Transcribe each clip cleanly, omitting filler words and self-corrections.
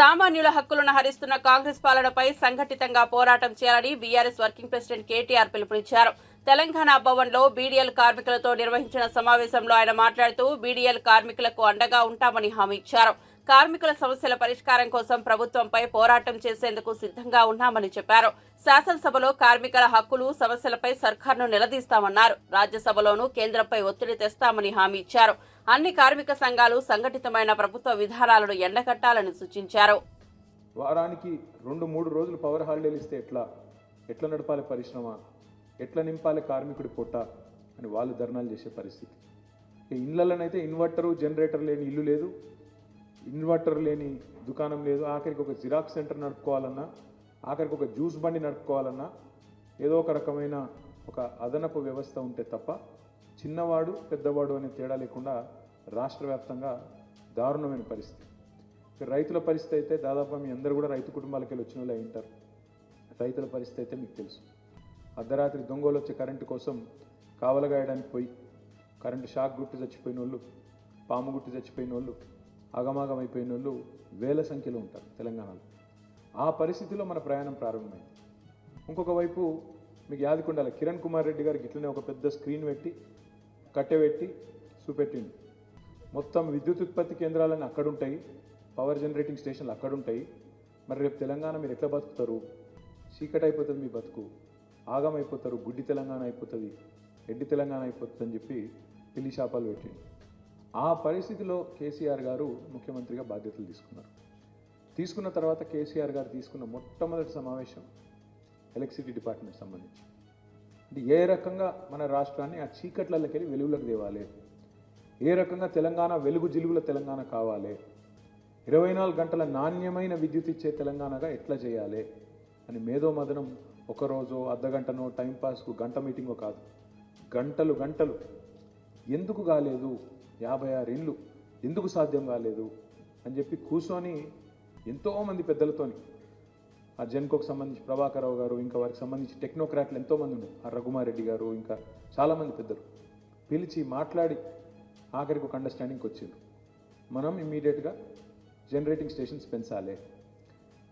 సామాన్యుల హక్కులను హరిస్తున్న కాంగ్రెస్ పాలనపై సంఘటితంగా పోరాటం చేయాలని బీఆర్ఎస్ వర్కింగ్ ప్రెసిడెంట్ కేటీఆర్ పిలుపునిచ్చారు. తెలంగాణ భవన్లో బీడీఎల్ కార్మికులతో నిర్వహించిన సమావేశంలో ఆయన మాట్లాడుతూ బీడీఎల్ కార్మికులకు అండగా ఉంటామని హామీ ఇచ్చారు. కార్మికుల సమస్యల పరిష్కారం కోసం ప్రభుత్వంపై పోరాటం చేసేందుకు సిద్ధంగా ఉన్నామని చెప్పారు. శాసనసభలో కార్మికుల హక్కులు సమస్యలపై సర్కార్ను నిలదీస్తామన్నారు. రాజ్యసభలోనూ కేంద్రంపై ఒత్తిడి తెస్తామని హామీ ఇచ్చారు. అన్ని కార్మిక సంఘాలు సంఘటితమైన ప్రభుత్వ విధానాలను ఎండగట్టాలని సూచించారు. వారానికి 2-3 రోజులు పవర్ హాలిడేలు ఇస్తే ఎట్లా నడపాలి పరిశ్రమ, ఎట్లా నింపాలి కార్మికుడి పొట్ట అని వాళ్ళు ధర్నాలు చేసే పరిస్థితి. ఇళ్లలోనైతే ఇన్వర్టరు జనరేటర్ లేని ఇల్లు లేదు, ఇన్వర్టర్ లేని దుకాణం లేదు. ఆఖరికి ఒక జిరాక్స్ సెంటర్ నడుపుకోవాలన్నా, ఆఖరికి ఒక జ్యూస్ బండి నడుపుకోవాలన్నా ఏదో ఒక రకమైన ఒక అదనపు వ్యవస్థ ఉంటే తప్ప చిన్నవాడు పెద్దవాడు అనే తేడా లేకుండా రాష్ట్ర వ్యాప్తంగా దారుణమైన పరిస్థితి. రైతుల పరిస్థితి అయితే దాదాపు మీ అందరూ కూడా రైతు కుటుంబాలకి వెళ్ళి వచ్చిన వాళ్ళే ఉంటారు. రైతుల పరిస్థితి అయితే మీకు తెలుసు. అర్ధరాత్రి దొంగలు వచ్చే కరెంటు కోసం కావలగాయడానికి పోయి కరెంటు షాక్ గుట్టి చచ్చిపోయిన వాళ్ళు, పాము గుట్టి చచ్చిపోయిన వాళ్ళు, ఆగమాగం అయిపోయిన వాళ్ళు వేల సంఖ్యలో ఉంటారు తెలంగాణలో. ఆ పరిస్థితిలో మన ప్రయాణం ప్రారంభమైంది. ఇంకొక వైపు మీకు యాదికొండాలి, కిరణ్ కుమార్ రెడ్డి గారికి ఇట్లనే ఒక పెద్ద స్క్రీన్ పెట్టి కట్టెపెట్టి చూపెట్టింది. మొత్తం విద్యుత్ ఉత్పత్తి కేంద్రాలన్నీ అక్కడుంటాయి, పవర్ జనరేటింగ్ స్టేషన్లు అక్కడుంటాయి. మరి రేపు తెలంగాణ మీరు ఎట్లా బతుకుతారు? చీకటి అయిపోతుంది మీ బతుకు, ఆగం అయిపోతారు, గుడ్డి తెలంగాణ అయిపోతుంది, ఎడ్డి తెలంగాణ అయిపోతుంది అని చెప్పి పిల్లి శాపాలు పెట్టింది. ఆ పరిస్థితిలో కేసీఆర్ గారు ముఖ్యమంత్రిగా బాధ్యతలు తీసుకున్నారు. తీసుకున్న తర్వాత కేసీఆర్ గారు తీసుకున్న మొట్టమొదటి సమావేశం ఎలక్ట్రిసిటీ డిపార్ట్మెంట్ సంబంధించి. అంటే ఏ రకంగా మన రాష్ట్రాన్ని ఆ చీకట్లకి వెళ్ళి వెలుగులకు తేవాలి, ఏ రకంగా తెలంగాణ వెలుగు జిలుగుల తెలంగాణ కావాలి, 24 గంటల నాణ్యమైన విద్యుత్ ఇచ్చే తెలంగాణగా ఎట్లా చేయాలి అని మేధోమదనం ఒకరోజు అర్ధగంటనో టైంపాస్కు గంట మీటింగో కాదు, గంటలు గంటలు ఎందుకు కాలేదు, 56 ఏళ్ళు ఎందుకు సాధ్యం కాలేదు అని చెప్పి కూర్చొని ఎంతోమంది పెద్దలతోని, ఆ జెన్కోకు సంబంధించి ప్రభాకర్ రావు గారు, ఇంకా వారికి సంబంధించి టెక్నోక్రాట్లు ఎంతోమంది ఉన్నారు, ఆ రఘుమారెడ్డి గారు, ఇంకా చాలామంది పెద్దలు పిలిచి మాట్లాడి ఆఖరికి ఒక అండర్స్టాండింగ్కి వచ్చిండ్రు. మనం ఇమ్మీడియట్గా జనరేటింగ్ స్టేషన్స్ పెంచాలి.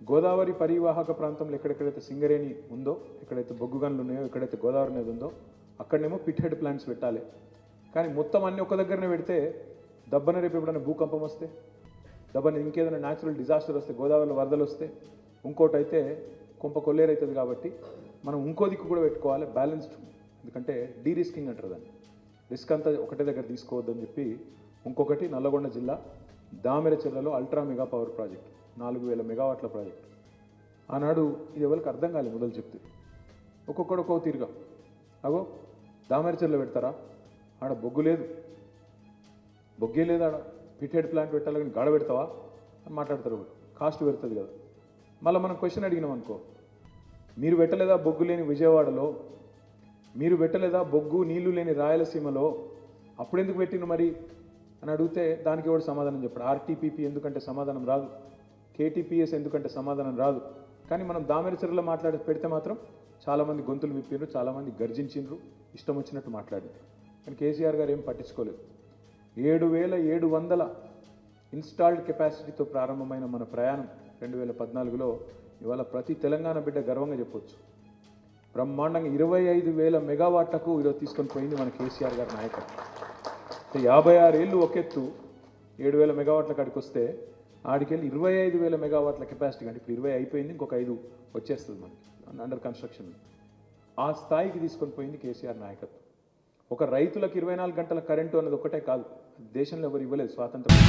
గోదావరి పరివాహక ప్రాంతంలో ఎక్కడెక్కడైతే సింగరేణి ఉందో, ఎక్కడైతే బొగ్గు గనులు ఉన్నాయో, ఎక్కడైతే గోదావరి నది ఉందో అక్కడనేమో పిట్ హెడ్ ప్లాంట్స్ పెట్టాలి. కానీ మొత్తం అన్ని ఒక దగ్గరనే పెడితే దబ్బన రేపు ఎప్పుడైనా భూకంపం వస్తే, దబ్బన ఇంకేదైనా న్యాచురల్ డిజాస్టర్ వస్తే, గోదావరిలో వరదలు వస్తే, ఇంకోటి అయితే కొంప కొల్లేరైతుంది. కాబట్టి మనం ఇంకో దిక్కు కూడా పెట్టుకోవాలి బ్యాలెన్స్డ్. ఎందుకంటే డీరిస్కింగ్ అంటారు దాన్ని, రిస్క్ అంతా ఒకటే దగ్గర తీసుకోవద్దని చెప్పి ఇంకొకటి నల్లగొండ జిల్లా దామెరచెర్లలో అల్ట్రా మెగా పవర్ ప్రాజెక్ట్, 4000 మెగావాట్ల ప్రాజెక్ట్. ఆనాడు ఇది ఎవరికి అర్థం కాలేదు మొదలు చెప్తే, ఒక్కొక్కడు ఒక్కో తీరుగా. అగో దామెరచెర్లో పెడతారా, ఆడ బొగ్గు లేదు, బొగ్గే లేదు, ఆడ పిటెడ్ ప్లాంట్ పెట్టాలి కానీ గాడ పెడతావా అని మాట్లాడతారు. కాస్ట్ పెడుతుంది కదా. మళ్ళీ మనం క్వశ్చన్ అడిగినాం అనుకో, మీరు పెట్టలేదా బొగ్గు లేని విజయవాడలో, మీరు పెట్టలేదా బొగ్గు నీళ్లు లేని రాయలసీమలో, అప్పుడెందుకు పెట్టిన మరి అని అడిగితే దానికి ఎవడు సమాధానం చెప్పాడు. ఆర్టీపీపీ ఎందుకంటే సమాధానం రాదు, కేటీపీఎస్ ఎందుకంటే సమాధానం రాదు. కానీ మనం దామెరచెర్లో పెడితే మాత్రం చాలామంది గొంతులు విప్పిండ్రు, చాలామంది గర్జించిండ్రు, ఇష్టం వచ్చినట్టు మాట్లాడారు. కానీ కేసీఆర్ గారు ఏం పట్టించుకోలేదు. 7700 ఇన్స్టాల్డ్ కెపాసిటీతో ప్రారంభమైన మన ప్రయాణం 2014లో ఇవాళ ప్రతి తెలంగాణ బిడ్డ గర్వంగా చెప్పొచ్చు. బ్రహ్మాండంగా 25,000 మెగావాట్లకు ఈరోజు తీసుకొని పోయింది మన కేసీఆర్ గారి నాయకత్వం. 56 ఏళ్ళు ఒకెత్తు 7,000 మెగావాట్ల కాడికి వస్తే ఆడికెళ్ళి 25,000 మెగావాట్ల కెపాసిటీ. అంటే ఇప్పుడు 20 అయిపోయింది, ఇంకొక 5 వచ్చేస్తుంది మనకి అండర్ కన్స్ట్రక్షన్. ఆ స్థాయికి తీసుకొని పోయింది కేసీఆర్ నాయకత్వం. ఒక రైతులకు 24 గంటల కరెంటు అన్నది ఒకటే కాదు, దేశంలో ఎవరు ఇవ్వలేదు స్వాతంత్రం.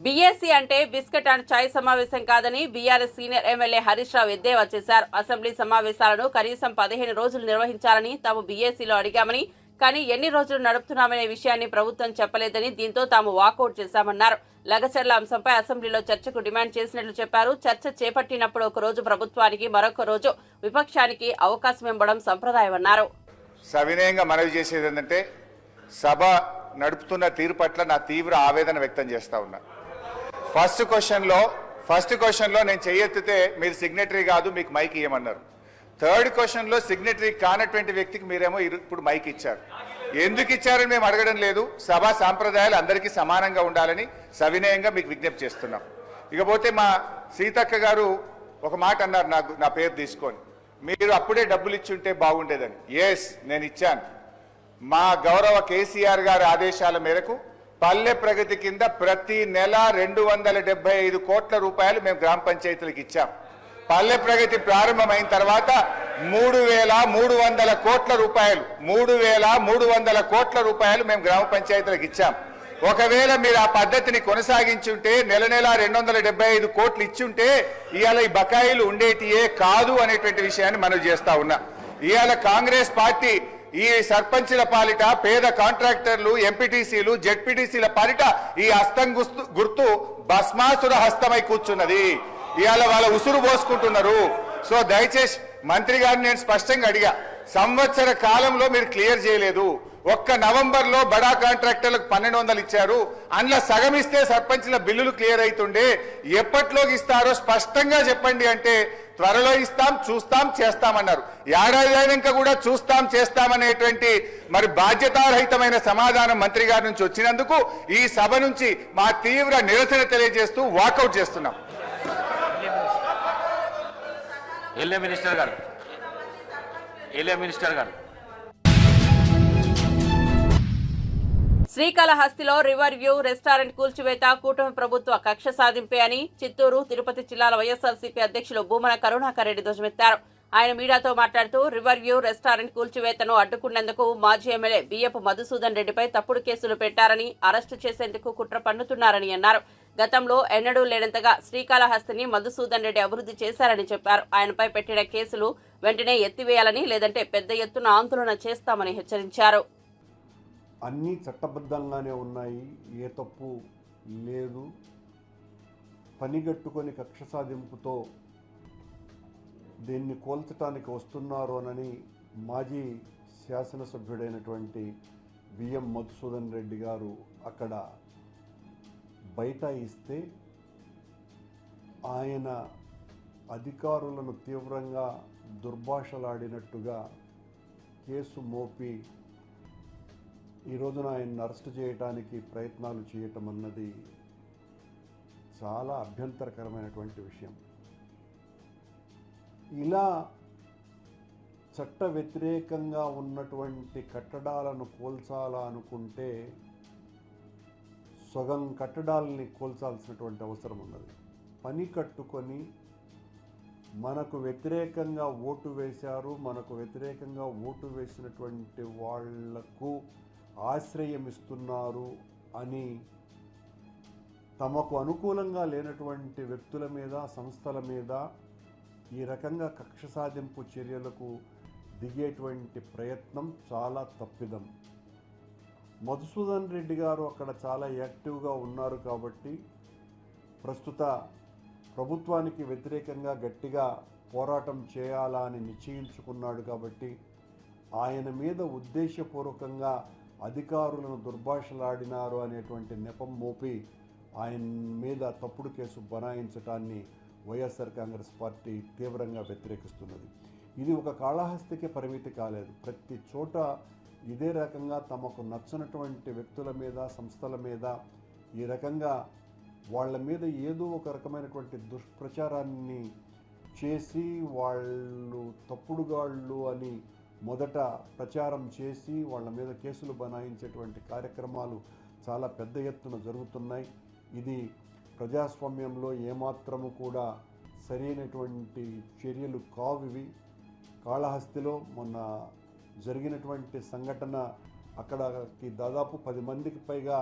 బీఏసీ అంటే బిస్కెట్ అండ్ చాయ్ సమావేశం కాదని BRS senior MLA Harish Rao ఎద్దేవా చేశారు. అసెంబ్లీ సమావేశాలను కనీసం 15 రోజులు నిర్వహించాలని తాము బీఏసీలో అడిగామని, కానీ ఎన్ని రోజులు నడుపుతున్నామనే విషయాన్ని ప్రభుత్వం చెప్పలేదని, దీంతో తాము వాకౌట్ చేశామన్నారు. లగచర్ల అంశంపై అసెంబ్లీలో చర్చకు డిమాండ్ చేసినట్లు చెప్పారు. చర్చ చేపట్టినప్పుడు ఒక రోజు ప్రభుత్వానికి, మరొక రోజు విపక్షానికి అవకాశం ఇవ్వడం సంప్రదాయమన్నారు. సవినయంగా మనవి చేసేది ఏంటంటే, సభ నడుపుతున్న తీరు పట్ల నా తీవ్ర ఆవేదన వ్యక్తం చేస్తా ఉన్నా. ఫస్ట్ క్వశ్చన్లో నేను చెయ్యెత్తితే మీరు సిగ్నేటరీ కాదు, మీకు మైక్ ఇవ్వమన్నారు. థర్డ్ క్వశ్చన్లో సిగ్నేటరీ కానటువంటి వ్యక్తికి మీరేమో ఇప్పుడు మైక్ ఇచ్చారు. ఎందుకు ఇచ్చారని మేము అడగడం లేదు. సభా సాంప్రదాయాలు అందరికీ సమానంగా ఉండాలని సవినయంగా మీకు విజ్ఞప్తి చేస్తున్నాం. ఇకపోతే మా సీతక్క గారు ఒక మాట అన్నారు, నా పేరు తీసుకొని, మీరు అప్పుడే డబ్బులు ఇచ్చుంటే బాగుండేదని. ఎస్, నేను ఇచ్చాను. మా గౌరవ కేసీఆర్ గారి ఆదేశాల మేరకు పల్లె ప్రగతి కింద ప్రతి నెల 275 కోట్ల రూపాయలు మేము గ్రామ పంచాయతీలకు ఇచ్చాం. పల్లె ప్రగతి ప్రారంభమైన తర్వాత 3,300 కోట్ల రూపాయలు 3,300 కోట్ల రూపాయలు మేము గ్రామ పంచాయతీలకు ఇచ్చాం. ఒకవేళ మీరు ఆ పద్ధతిని కొనసాగించుంటే నెల 275 కోట్లు ఇచ్చుంటే ఇవాళ ఈ బకాయిలు ఉండేటియే కాదు అనేటువంటి విషయాన్ని మనం చేస్తా ఉన్నా. ఇవాళ కాంగ్రెస్ పార్టీ ఈ సర్పంచుల పాలిట, పేద కాంట్రాక్టర్లు, ఎంపీటీసీలు, జెడ్పీటీసీల పాలిట ఈ హస్తం గుర్తు భస్మాసుర హస్తమై కూర్చున్నది. ఇవాళ వాళ్ళ ఉసురు పోసుకుంటున్నారు. సో దయచేసి మంత్రి గారిని నేను స్పష్టంగా అడిగా, సంవత్సర కాలంలో మీరు క్లియర్ చేయలేదు. ఒక్క నవంబర్లో బడా కాంట్రాక్టర్లకు 1,200 ఇచ్చారు. అందులో సగం ఇస్తే సర్పంచ్ల బిల్లులు క్లియర్ అవుతుండే. ఎప్పట్లోకి ఇస్తారో స్పష్టంగా చెప్పండి అంటే త్వరలో ఇస్తాం, చూస్తాం, చేస్తామన్నారు. ఏడాది అయినాక కూడా చూస్తాం, చేస్తామనేటువంటి మరి బాధ్యతారహితమైన సమాధానం మంత్రి గారి నుంచి వచ్చినందుకు ఈ సభ నుంచి మా తీవ్ర నిరసన తెలియజేస్తూ వాకౌట్ చేస్తున్నాం. మినిస్టర్ గారు శ్రీకాళహస్తిలో రివర్ వ్యూ రెస్టారెంట్ కూల్చివేత కూటమి ప్రభుత్వ కక్ష సాధింపే అని చిత్తూరు, తిరుపతి జిల్లాల వైఎస్ఆర్సీపీ అధ్యక్షులు భూమన కరుణాకర్ రెడ్డి ధ్వజమెత్తారు. ఆయన మీడియాతో మాట్లాడుతూ రివర్ వ్యూ రెస్టారెంట్ కూల్చివేతను అడ్డుకున్నందుకు మాజీ ఎమ్మెల్యే బియ్యపు మధుసూదన్ రెడ్డిపై తప్పుడు కేసులు పెట్టారని, అరెస్టు చేసేందుకు కుట్ర పన్నుతున్నారని అన్నారు. గతంలో ఎన్నడూ లేనంతగా శ్రీకాళహస్తిని మధుసూదన్ రెడ్డి అభివృద్ధి చేశారని చెప్పారు. ఆయనపై పెట్టిన కేసులు వెంటనే ఎత్తివేయాలని, లేదంటే పెద్ద ఎత్తున ఆందోళన చేస్తామని హెచ్చరించారు. అన్నీ చట్టబద్ధంగానే ఉన్నాయి, ఏ తప్పు లేదు. పనిగట్టుకొని కక్ష సాధింపుతో దీన్ని కోల్చటానికి వస్తున్నారు అని మాజీ శాసనసభ్యుడైనటువంటి బిఎం మధుసూదన్ రెడ్డి గారు అక్కడ బైఠాయిస్తే ఆయన అధికారులను తీవ్రంగా దుర్భాషలాడినట్టుగా కేసు మోపి ఈ రోజున ఆయన్ని అరెస్ట్ చేయడానికి ప్రయత్నాలు చేయటం అన్నది చాలా అభ్యంతరకరమైనటువంటి విషయం. ఇలా చట్ట వ్యతిరేకంగా ఉన్నటువంటి కట్టడాలను కూల్చాలా అనుకుంటే సగం కట్టడాలని కూల్చాల్సినటువంటి అవసరం ఉన్నది. పని కట్టుకొని మనకు వ్యతిరేకంగా ఓటు వేశారు, మనకు వ్యతిరేకంగా ఓటు వేసినటువంటి వాళ్లకు ఆశ్రయం ఇస్తున్నారు అని తమకు అనుకూలంగా లేనటువంటి వ్యక్తుల మీద, సంస్థల మీద ఈ రకంగా కక్ష సాధింపు చర్యలకు దిగేటువంటి ప్రయత్నం చాలా తప్పిదం. మధుసూదన్ రెడ్డి గారు అక్కడ చాలా యాక్టివ్గా ఉన్నారు కాబట్టి, ప్రస్తుత ప్రభుత్వానికి వ్యతిరేకంగా గట్టిగా పోరాటం చేయాలా అని నిశ్చయించుకున్నాడు కాబట్టి ఆయన మీద ఉద్దేశపూర్వకంగా అధికారులను దుర్భాషలాడినారు అనేటువంటి నెపం మోపి ఆయన మీద తప్పుడు కేసు బనాయించడాన్ని వైఎస్ఆర్ కాంగ్రెస్ పార్టీ తీవ్రంగా వ్యతిరేకిస్తున్నది. ఇది ఒక కాళహస్తికి పరిమితి కాలేదు, ప్రతి చోట ఇదే రకంగా తమకు నచ్చనటువంటి వ్యక్తుల మీద, సంస్థల మీద ఈ రకంగా వాళ్ళ మీద ఏదో ఒక రకమైనటువంటి దుష్ప్రచారాన్ని చేసి వాళ్ళు తప్పుడుగాళ్ళు అని మొదట ప్రచారం చేసి వాళ్ళ మీద కేసులు బనాయించేటువంటి కార్యక్రమాలు చాలా పెద్ద ఎత్తున జరుగుతున్నాయి. ఇది ప్రజాస్వామ్యంలో ఏమాత్రము కూడా సరైనటువంటి చర్యలు కావివి. కాళహస్తిలో మొన్న జరిగినటువంటి సంఘటన, అక్కడికి దాదాపు 10 మందికి పైగా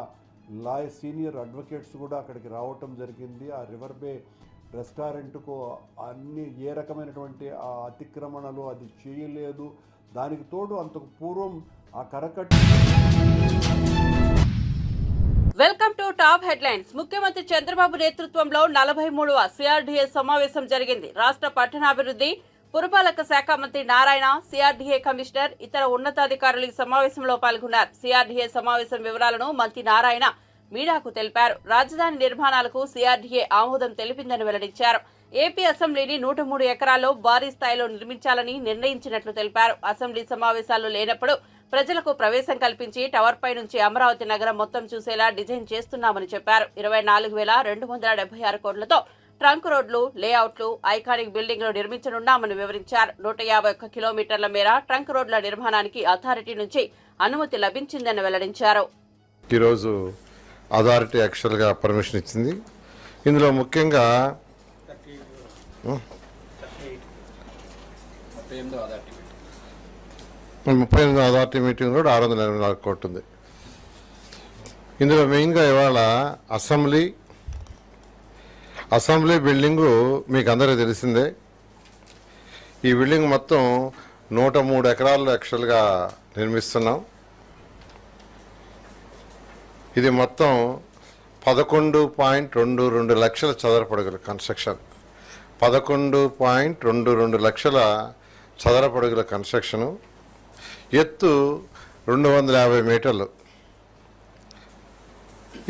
సీనియర్ అడ్వకేట్స్ కూడా అక్కడికి రావటం జరిగింది. ఆ రివర్ బే రెస్టారెంట్కు అన్ని ఏ రకమైనటువంటి ఆ అతిక్రమణలు అది చేయలేదు. దానికి తోడు అంతకు పూర్వం ఆ కరకట్ట. Welcome to top headlines. ముఖ్యమంత్రి చంద్రబాబు నేతృత్వంలో 43వ సిఆర్డీఏ సమావేశం జరిగింది. రాష్ట్ర పట్టణాభివృద్ధి, పురపాలక శాఖ మంత్రి నారాయణ, సిఆర్డీఏ కమిషనర్, ఇతర ఉన్నతాధికారులు ఈ సమావేశంలో పాల్గొన్నారు. సిఆర్డీఏ సమావేశం వివరాలను మంత్రి నారాయణ మీడియాకు తెలిపారు. రాజధాని నిర్మాణాలకు సిఆర్డీఏ ఆమోదం తెలిపిందని వెల్లడించారు. ఏపీ అసెంబ్లీని 103 ఎకరాల్లో భారీ స్థాయిలో నిర్మించాలని నిర్ణయించినట్లు తెలిపారు. అసెంబ్లీ సమావేశాలు లేనప్పుడు ప్రజలకు ప్రవేశం కల్పించి టవర్ పై నుంచి అమరావతి నగరం మొత్తం చూసేలా డిజైన్ చేస్తున్నామని చెప్పారు. 24,276 కోట్లతో ట్రంక్ రోడ్లు, లేఅవుట్లు, ఐకానిక్ బిల్డింగ్లు నిర్మించనున్నామని వివరించారు. 151 కిలోమీటర్ల మేర ట్రంక్ రోడ్ల నిర్మాణానికి అథారిటీ నుంచి అనుమతి లభించిందని వెల్లడించారు. ఈరోజు అథారిటీ యాక్చువల్గా పర్మిషన్ ఇచ్చింది. ఇందులో ముఖ్యంగా 38వ అథారిటీ మీటింగ్ కూడా 684 కోట్లు ఉంది. ఇందులో మెయిన్గా ఇవాళ అసెంబ్లీ బిల్డింగు మీకు అందరికీ తెలిసిందే. ఈ బిల్డింగ్ మొత్తం 103 ఎకరాల్లో యాక్చువల్గా నిర్మిస్తున్నాం. ఇది మొత్తం 11.22 లక్షల చదరపడుగుల కన్స్ట్రక్షన్. 11.22 లక్షల చదరపడుగుల కన్స్ట్రక్షను. ఎత్తు 250 మీటర్లు.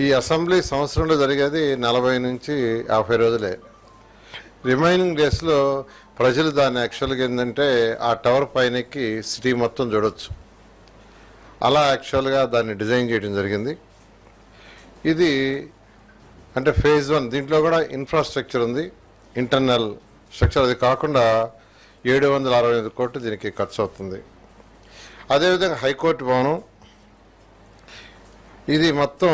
ఈ అసెంబ్లీ సంవత్సరంలో జరిగేది 40 నుంచి 50 రోజులే. రిమైనింగ్ డేస్లో ప్రజలు దాన్ని యాక్చువల్గా ఏంటంటే ఆ టవర్ పైనకి సిటీ మొత్తం చూడొచ్చు. అలా యాక్చువల్గా దాన్ని డిజైన్ చేయడం జరిగింది. ఇది అంటే ఫేజ్ 1. దీంట్లో కూడా ఇన్ఫ్రాస్ట్రక్చర్ ఉంది, ఇంటర్నల్ స్ట్రక్చర్. అది కాకుండా 765 కోట్లు దీనికి ఖర్చు అవుతుంది. అదేవిధంగా హైకోర్టు భవనం, ఇది మొత్తం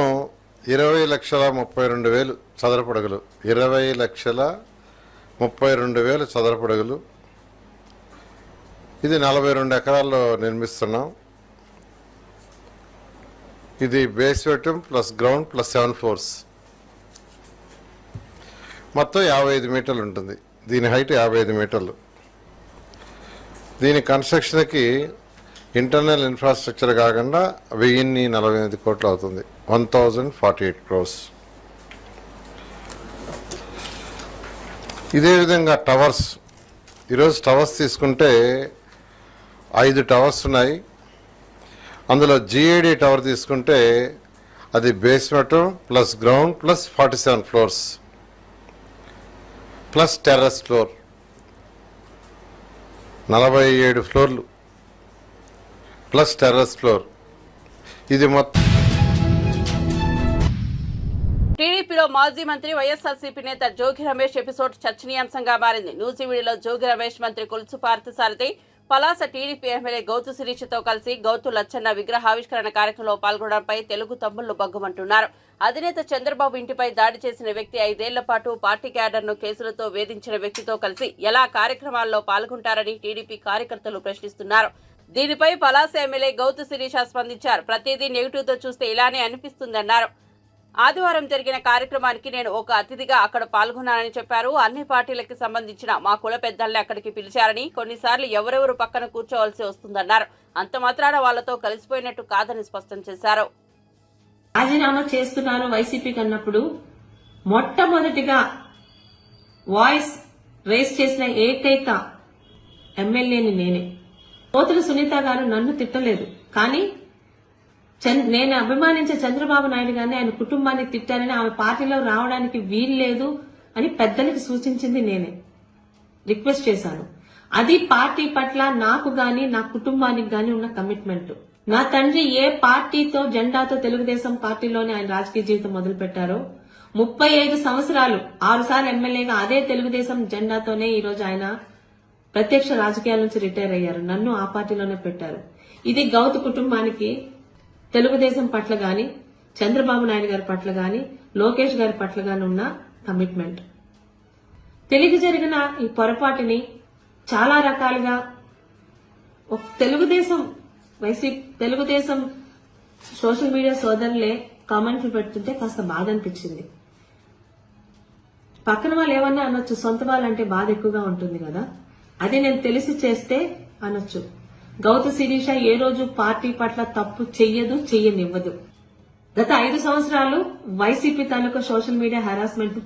20,32,000 చదరపడుగులు. 20,32,000 చదరపడుగులు. ఇది 42 ఎకరాల్లో నిర్మిస్తున్నాం. ఇది base bedroom plus ground plus 7 floors. మొత్తం 55 మీటర్లు ఉంటుంది. దీని హైట్ 55 మీటర్లు. దీని కన్స్ట్రక్షన్కి ఇంటర్నల్ ఇన్ఫ్రాస్ట్రక్చర్ కాకుండా 1048 కోట్లు అవుతుంది. 1048 crores. ఇదే విధంగా టవర్స్. ఈరోజు టవర్స్ తీసుకుంటే 5 టవర్స్ ఉన్నాయి. అందులో GAD టవర్ తీసుకుంటే అది basement plus ground plus 47 floors plus terrace floor, 47 ఫ్లోర్లు ప్లస్ టెర్రస్ ఫ్లోర్. ఇది మొత్తం. టీడీపీలో మాజీ మంత్రి వైఎస్ఆర్సీపీ నేత జోగి రమేష్ ఎపిసోడ్ చర్చనీయాంశంగా మారింది. నూజివీడులో జోగి రమేష్ మంత్రి కొలుసు పార్థసారథి, పలాస టీడీపీ ఎమ్మెల్యే గౌతు శిరీషతో కలిసి గౌతు లచ్చన్న విగ్రహావిష్కరణ కార్యక్రమంలో పాల్గొనడంపై తెలుగు తమ్ముళ్లు బగ్గుమంటున్నారు. అధినేత చంద్రబాబు ఇంటిపై దాడి చేసిన వ్యక్తి 5 ఏళ్ల పాటు పార్టీ క్యాడర్ను కేసులతో వేధించిన వ్యక్తితో కలిసి ఎలా కార్యక్రమాల్లో పాల్గొంటారని టీడీపీ కార్యకర్తలు ప్రశ్నిస్తున్నారు. దీనిపై పలాస ఎమ్మెల్యే గౌతు శిరీష స్పందించారు. ప్రతిదీ నెగిటివ్తో చూస్తే ఇలానే అనిపిస్తుందన్నారు. ఆదివారం జరిగిన కార్యక్రమానికి నేను ఒక అతిథిగా అక్కడ పాల్గొన్నానని చెప్పారు. అన్ని పార్టీలకు సంబంధించిన మా కుల పెద్దల్ని అక్కడికి పిలిచారని, కొన్నిసార్లు ఎవరెవరు పక్కన కూర్చోవలసి వస్తుందన్నారు. అంత మాత్రాన వాళ్లతో కలిసిపోయినట్టు కాదని స్పష్టం చేశారు. రాజీనామా చేస్తున్నారు వైసీపీకి అన్నప్పుడు మొట్టమొదటిగా వాయిస్ రేస్ చేసిన ఏకైక ఎమ్మెల్యేని నేనే. పోతుల సునీత గారు నన్ను తిట్టలేదు, కానీ నేను అభిమానించే చంద్రబాబు నాయుడు గారిని ఆయన కుటుంబాన్ని తిట్టారని, ఆమె పార్టీలో రావడానికి వీల్లేదు అని పెద్దలకి సూచించింది నేనే. రిక్వెస్ట్ చేశాను. అది పార్టీ పట్ల నాకు గాని నా కుటుంబానికి గాని ఉన్న కమిట్మెంట్. నా తండ్రి ఏ పార్టీతో జెండాతో తెలుగుదేశం పార్టీలోనే ఆయన రాజకీయ జీవితం మొదలు పెట్టారో 35 సంవత్సరాలు 6 సార్లు ఎమ్మెల్యేగా అదే తెలుగుదేశం జెండాతోనే ఈ రోజు ఆయన ప్రత్యక్ష రాజకీయాల నుంచి రిటైర్ అయ్యారు. నన్ను ఆ పార్టీలోనే పెట్టారు. ఇది గౌతు కుటుంబానికి తెలుగుదేశం పట్ల గాని, చంద్రబాబు నాయుడు గారి పట్ల గాని, లోకేష్ గారి పట్ల గాని ఉన్న కమిట్మెంట్. తెలియక జరిగిన ఈ పొరపాటుని చాలా రకాలుగా తెలుగుదేశం సోషల్ మీడియా సోదరులే కామెంట్లు పెడుతుంటే కాస్త బాధ అనిపించింది. పక్కన వాళ్ళు ఏమన్నా అనొచ్చు, సొంత వాళ్ళంటే బాధ ఎక్కువగా ఉంటుంది కదా, అది నేను తెలిసి చేస్తే అనొచ్చు. గౌతు శిరీష ఏ రోజు పార్టీ పట్ల తప్పు చెయ్యనివ్వదు. గత 5 సంవత్సరాలు వైసీపీ తాలూకా సోషల్ మీడియా హెరాస్మెంట్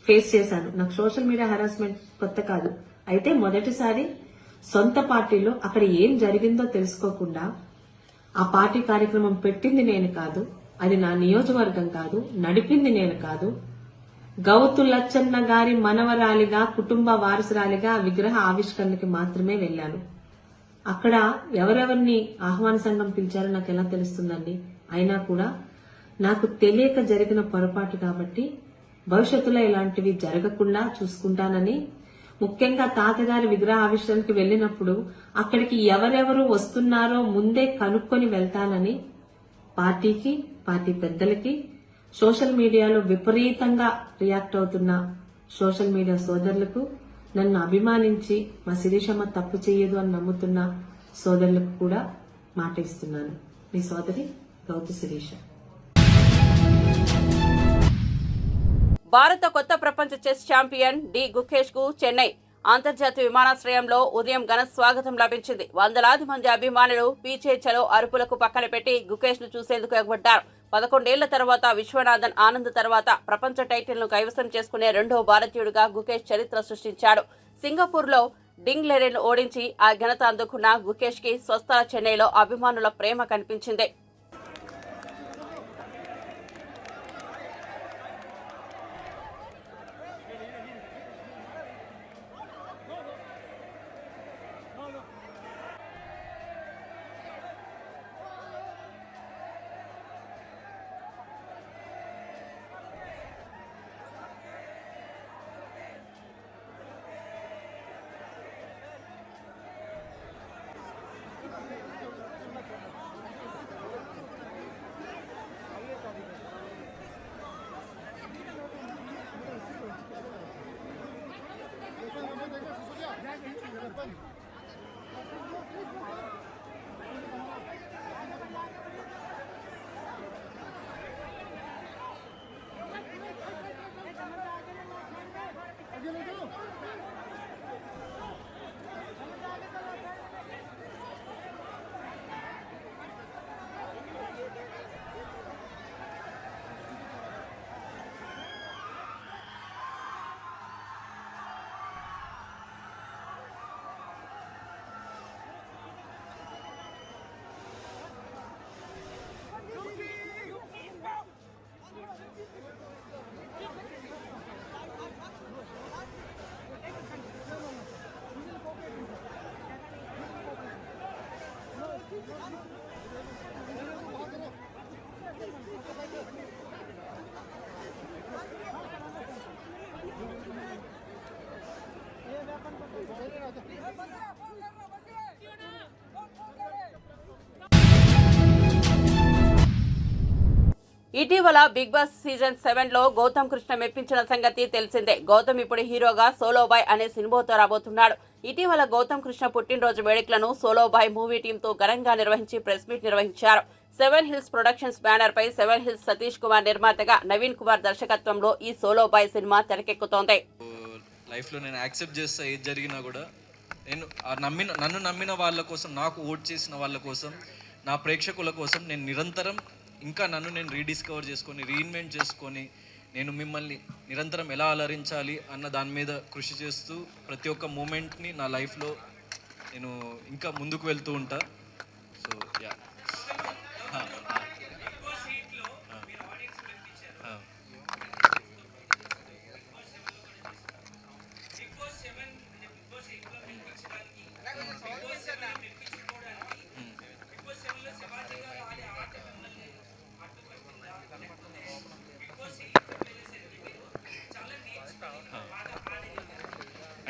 ఫేస్ చేశాను. నాకు సోషల్ మీడియా హెరాస్మెంట్ కొత్త కాదు. అయితే మొదటిసారి సొంత పార్టీలో అక్కడ ఏం జరిగిందో తెలుసుకోకుండా ఆ పార్టీ కార్యక్రమం పెట్టింది నేను కాదు, అది నా నియోజకవర్గం కాదు, నడిపింది నేను కాదు. గౌతు లచ్చన్న గారి మనవరాలిగా కుటుంబ వారసురాలిగా విగ్రహ ఆవిష్కరణకి మాత్రమే వెళ్ళాను. అక్కడ ఎవరెవరిని ఆహ్వాన సంఘం పిలిచారో నాకు ఎలా తెలుస్తుందండి? అయినా కూడా నాకు తెలియక జరిగిన పొరపాటు కాబట్టి భవిష్యత్తులో ఇలాంటివి జరగకుండా చూసుకుంటానని, ముఖ్యంగా తాతగారి విగ్రహ ఆవిష్కరణకి వెళ్ళినప్పుడు అక్కడికి ఎవరెవరు వస్తున్నారో ముందే కనుక్కొని వెళ్తానని పార్టీకి, పార్టీ పెద్దలకి, సోషల్ మీడియాలో విపరీతంగా రియాక్ట్ అవుతున్న సోషల్ మీడియా సోదరులకు, నన్ను అభిమానించి మా శిరీషమ్మ తప్పు చేయదు అని నమ్ముతున్న సోదరులకు కూడా మాట ఇస్తున్నాను. మీ సోదరి గౌతు శిరీష. భారత కొత్త ప్రపంచ చెస్ ఛాంపియన్ డి గుకేష్ కు చెన్నై అంతర్జాతీయ విమానాశ్రయంలో ఉదయం ఘన స్వాగతం లభించింది. వందలాది మంది అభిమానులు పీచే చలో అరుపులకు పక్కన పెట్టి గుకేష్ ను చూసేందుకు ఎగబడ్డారు. 11 ఏళ్ల తర్వాత విశ్వనాథన్ ఆనంద్ తర్వాత ప్రపంచ టైటిల్ ను కైవసం చేసుకునే రెండో భారతీయుడిగా గుకేష్ చరిత్ర సృష్టించాడు. సింగపూర్ లో డింగ్ లెరెన్ ఓడించి ఆ ఘనత అందుకున్న గుకేష్ కి స్వస్థల చెన్నైలో అభిమానుల ప్రేమ కనిపించింది. ఇటీవల బిగ్ బాస్ సీజన్ 7 లో గౌతమ్ కృష్ణ మెప్పించిన సంగతి తెలిసిందే. గౌతమ్ ఇప్పుడు హీరోగా సోలో బాయ్ అనే సినిమాతో రాబోతున్నాడు. ఇటీవల గౌతమ్ కృష్ణ పుట్టినరోజు వేడుకలను సోలో బాయ్ మూవీ టీంతో ఘనంగా నిర్వహించి ప్రెస్ మీట్ నిర్వహించారు. 7 హిల్స్ ప్రొడక్షన్స్ బ్యానర్ పై 7 హిల్స్ సతీష్ కుమార్ నిర్మాతగా నవీన్ కుమార్ దర్శకత్వంలో ఈ సోలో బాయ్ సినిమా తెరకెక్కుతోంది. లైఫ్ లో నేను యాక్సెప్ట్ చేస్తా, ఏది జరిగినా కూడా నేను నన్ను నమ్మిన వాళ్ళ కోసం, నాకు ఓట్ చేసిన వాళ్ళ కోసం, నా ప్రేక్షకుల కోసం నేను నిరంతరం ఇంకా నన్ను నేను రీడిస్కవర్ చేసుకొని, రీఇన్వెంట్ చేసుకొని, నేను మిమ్మల్ని నిరంతరం ఎలా అలరించాలి అన్న దాని మీద కృషి చేస్తూ ప్రతి ఒక్క మూమెంట్ని నా లైఫ్లో నేను ఇంకా ముందుకు వెళ్తూ ఉంటా. సో యా,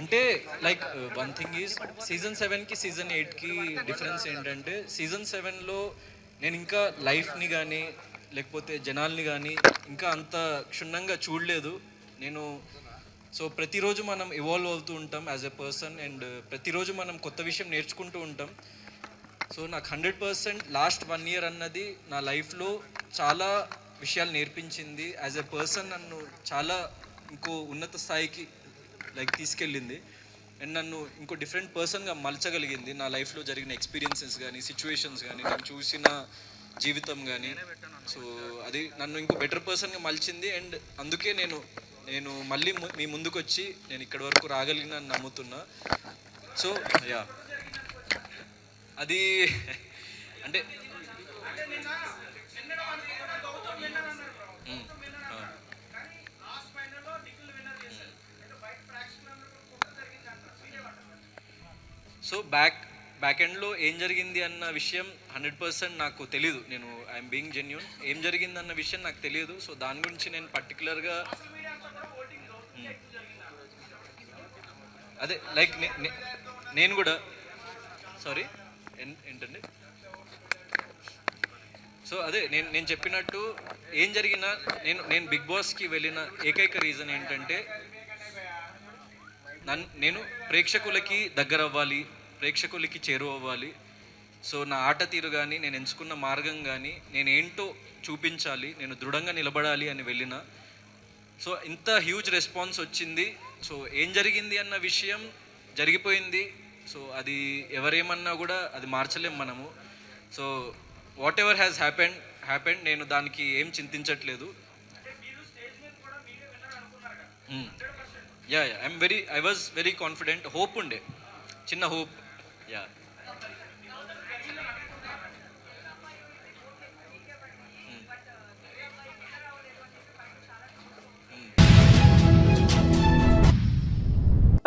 అంటే like one thing is season 7కి సీజన్ 8కి డిఫరెన్స్ ఏంటంటే, సీజన్ 7లో నేను ఇంకా లైఫ్ని కానీ లేకపోతే జనాల్ని కానీ ఇంకా అంత క్షుణ్ణంగా చూడలేదు నేను. సో ప్రతిరోజు మనం ఇవాల్వ్ అవుతూ ఉంటాం యాజ్ ఎ పర్సన్, అండ్ ప్రతిరోజు మనం కొత్త విషయం నేర్చుకుంటూ ఉంటాం. సో నాకు 100% లాస్ట్ 1 year అన్నది నా లైఫ్లో చాలా విషయాలు నేర్పించింది. యాజ్ ఎ పర్సన్ నన్ను చాలా ఇంకో ఉన్నత స్థాయికి లైక్ తీసుకెళ్ళింది, అండ్ నన్ను ఇంకో డిఫరెంట్ పర్సన్గా మలచగలిగింది. నా లైఫ్లో జరిగిన ఎక్స్పీరియన్సెస్ కానీ, సిచ్యువేషన్స్ కానీ, నేను చూసిన జీవితం కానీ. సో అది నన్ను ఇంకో బెటర్ పర్సన్గా మలిచింది, అండ్ అందుకే నేను మళ్ళీ మీ ముందుకు వచ్చి నేను ఇక్కడి వరకు రాగలిగినని నమ్ముతున్నా. సో యా, అది అంటే సో బ్యాక్ ఎండ్లో ఏం జరిగింది అన్న విషయం 100% నాకు తెలీదు. నేను ఐఎమ్ బీయింగ్ జెన్యూన్. ఏం జరిగింది అన్న విషయం నాకు తెలియదు. సో దాని గురించి నేను పర్టికులర్గా అదే లైక్ నేను కూడా సారీ ఏంటండి. సో అదే నేను చెప్పినట్టు ఏం జరిగినా నేను బిగ్ బాస్కి వెళ్ళిన ఏకైక రీజన్ ఏంటంటే నేను ప్రేక్షకులకి దగ్గర అవ్వాలి, ప్రేక్షకులకి చేరువవ్వాలి. సో నా ఆట తీరు కానీ నేను ఎంచుకున్న మార్గం కానీ నేనేంటో చూపించాలి, నేను దృఢంగా నిలబడాలి అని వెళ్ళిన. సో ఇంత హ్యూజ్ రెస్పాన్స్ వచ్చింది. సో ఏం జరిగింది అన్న విషయం జరిగిపోయింది. సో అది ఎవరేమన్నా కూడా అది మార్చలేం మనము. So whatever has happened నేను దానికి ఏం చింతించట్లేదు. Yeah I was very confident. Hope ఉండే, చిన్న హోప్. యా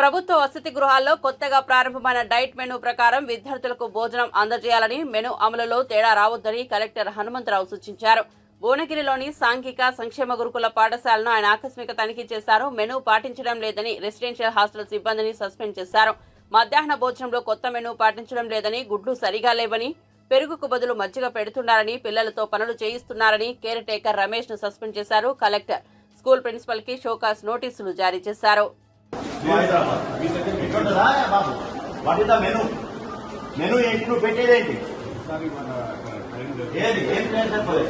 ప్రభుత్వ వసతి గృహాల్లో కొత్తగా ప్రారంభమైన డైట్ మెనూ ప్రకారం విద్యార్థులకు భోజనం అందజేయాలని, మెనూ అమలులో తేడా రావద్దని కలెక్టర్ హనుమంతరావు సూచించారు. భువనగిరిలోని సాంఘిక సంక్షేమ గురుకుల పాఠశాలను ఆయన ఆకస్మిక తనిఖీ చేశారు. మెనూ పాటించడం లేదని రెసిడెన్షియల్ హాస్టల్ సిబ్బందిని సస్పెండ్ చేశారు. మధ్యాహ్న భోజనంలో కొత్త మెనూ పాటించడం లేదని, గుడ్లు సరిగా లేవని, పెరుగుకు బదులు మజ్జిగ పెడుతున్నారని, పిల్లలతో పనులు చేయిస్తున్నారని కేర్ టేకర్ రమేష్ ను సస్పెండ్ చేశారు. కలెక్టర్ స్కూల్ ప్రిన్సిపల్ కి షోకాస్ నోటీసులు జారీ చేశారు. మెనూ ఏంటి, నువ్వు పెట్టేదేంటి? ఏది ఏం చెప్పలేదు.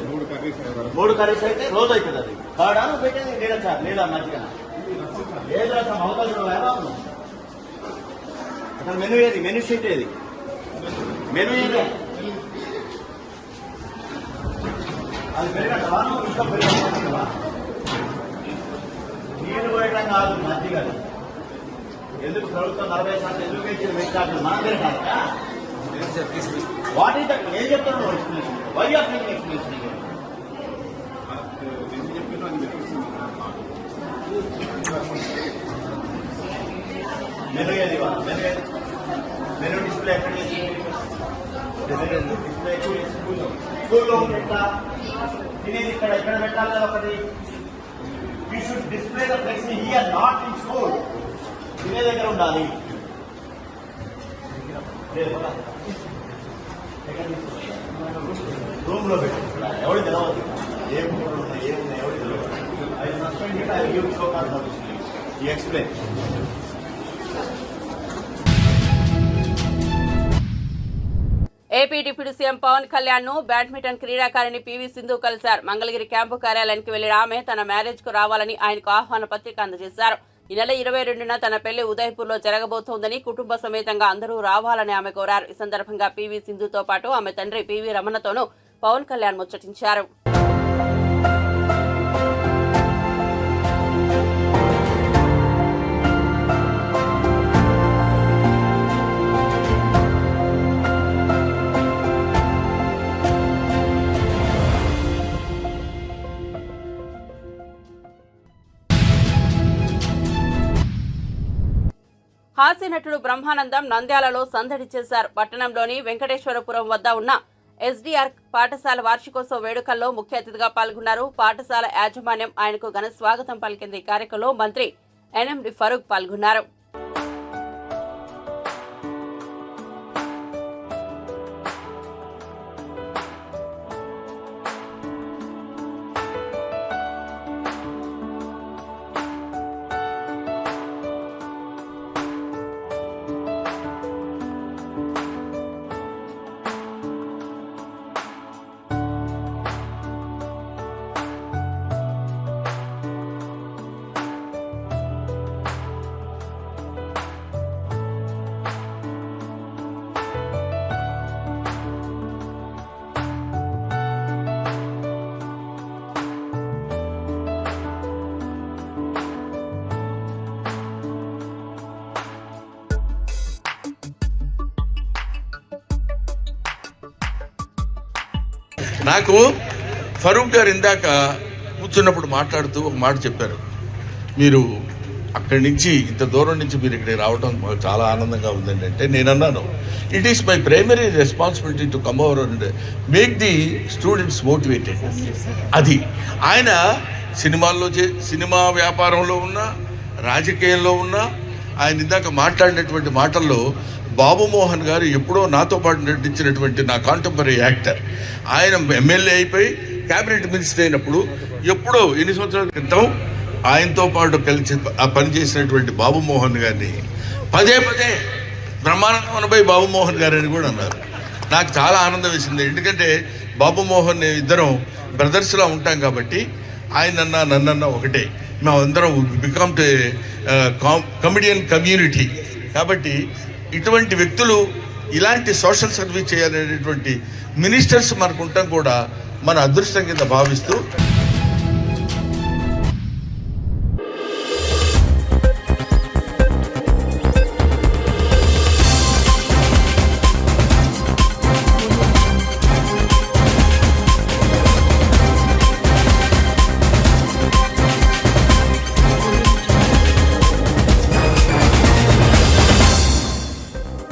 3 కర్రీస్ అయితే రోజు అవుతుంది. అది కాడా నువ్వు పెట్టేది? లేదా సార్, లేదా మంచిగా లేదా అసలు అవకాశం. అసలు మెనూ ఏది? మెనూ షీట్ ఏది? మెనూ ఏది? అది పెరగటవా? నువ్వు ఇంకా పెరగవా? నీళ్ళు పోయడం కాదు, మజ్జిగ. ఎందుకు ప్రభుత్వం 40% ఎందుకు పెట్టాలి? మన దగ్గర కాదా? What is that? ఏం చెప్తున్నావు explanation? Why are making explanation? Menu ఏది? మెనూ డిస్ప్లే ఎక్కడ? డిస్ప్లే స్కూల్లో ఎట్లా తినేది? ఇక్కడ ఎక్కడ పెట్టాలి కదా ఒకటి. You should display the flexi here, not in school. తినే దగ్గర ఉండాలి. రూమ్ లో పెట్టి ఎవరు తెలవదు. ఏ బుక్లు ఉన్నాయి, ఏమున్నాయి, ఎవరు తెలియదు. I suspend I give show cause notice. You explain. AP deputy CM Pawan Kalyan ను బ్యాడ్మింటన్ క్రీడాకారిణి పివి సింధు కలిశారు. మంగళగిరి క్యాంపు కార్యాలయానికి వెళ్లిన ఆమె తన మ్యారేజ్ కు రావాలని ఆయనకు ఆహ్వాన పత్రిక అందజేశారు. ఈ నెల 22న తన పెళ్లి ఉదయపూర్లో జరగబోతోందని, కుటుంబ సమేతంగా అందరూ రావాలని ఆమె కోరారు. ఈ సందర్భంగా పివి సింధుతో పాటు ఆమె తండ్రి పివి రమణతోనూ పవన్ కళ్యాణ్ ముచ్చటించారు. హాస్య నటుడు బ్రహ్మానందం నంద్యాలలో సందడి చేశారు. పట్టణంలోని వెంకటేశ్వరపురం వద్ద ఉన్న ఎస్డీఆర్ పాఠశాల వార్షికోత్సవ వేడుకల్లో ముఖ్య అతిథిగా పాల్గొన్నారు. పాఠశాల యాజమాన్యం ఆయనకు ఘన స్వాగతం పలికింది. ఈ కార్యక్రమంలో మంత్రి ఎన్ఎండి ఫరూక్ పాల్గొన్నారు. నాకు ఫరూక్ గారు ఇందాక కూర్చున్నప్పుడు మాట్లాడుతూ ఒక మాట చెప్పారు. మీరు అక్కడి నుంచి ఇంత దూరం నుంచి మీరు ఇక్కడికి రావడం మాకు చాలా ఆనందంగా ఉందండి. అంటే నేను అన్నాను, it is my primary responsibility to come over and make the students motivated. అది ఆయన సినిమా వ్యాపారంలో ఉన్నా, రాజకీయంలో ఉన్నా, ఆయన ఇందాక మాట్లాడినటువంటి మాటల్లో బాబు మోహన్ గారు ఎప్పుడో నాతో పాటు నటించినటువంటి నా కాంటెంపరీ యాక్టర్, ఆయన ఎమ్మెల్యే అయిపోయి క్యాబినెట్ మినిస్టర్ అయినప్పుడు ఎప్పుడో ఎన్ని సంవత్సరాల క్రితం ఆయనతో పాటు కలిసి పనిచేసినటువంటి బాబు మోహన్ గారిని పదే బ్రహ్మానందమనపై బాబు మోహన్ గారు అని కూడా అన్నారు. నాకు చాలా ఆనందం వేసింది. ఎందుకంటే బాబు మోహన్ ఇద్దరం బ్రదర్స్లా ఉంటాం కాబట్టి ఆయనన్నా నన్నన్నా ఒకటే, మేమందరం బికమ్ కమిడియన్ కమ్యూనిటీ. కాబట్టి ఇటువంటి వ్యక్తులు ఇలాంటి సోషల్ సర్వీస్ చేయాలనేటువంటి మినిస్టర్స్ మనకు ఉండటం కూడా మన అదృష్టం కింద భావిస్తూ